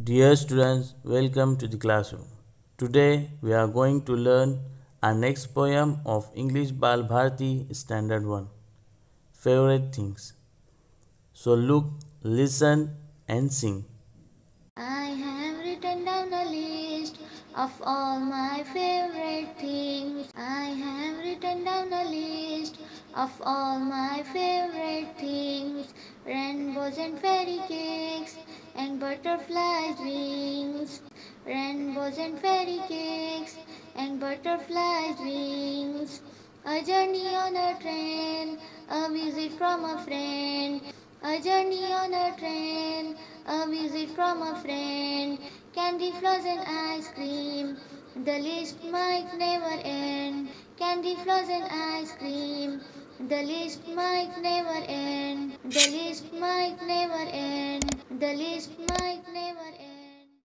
Dear students, welcome to the classroom. Today we are going to learn our next poem of English Bal Bharati Standard 1, Favorite Things. So look, listen and sing. I have written down a list of all my favorite things. I have written down a list of all my favorite things. Rainbows and fairy cakes and butterflies' wings. Rainbows and fairy cakes and butterflies' wings. A journey on a train, a visit from a friend. A journey on a train, a visit from a friend. Candy floss and ice cream, the list might never end. Candy floss and ice cream, the list might never end. The list might never end. The list might never end.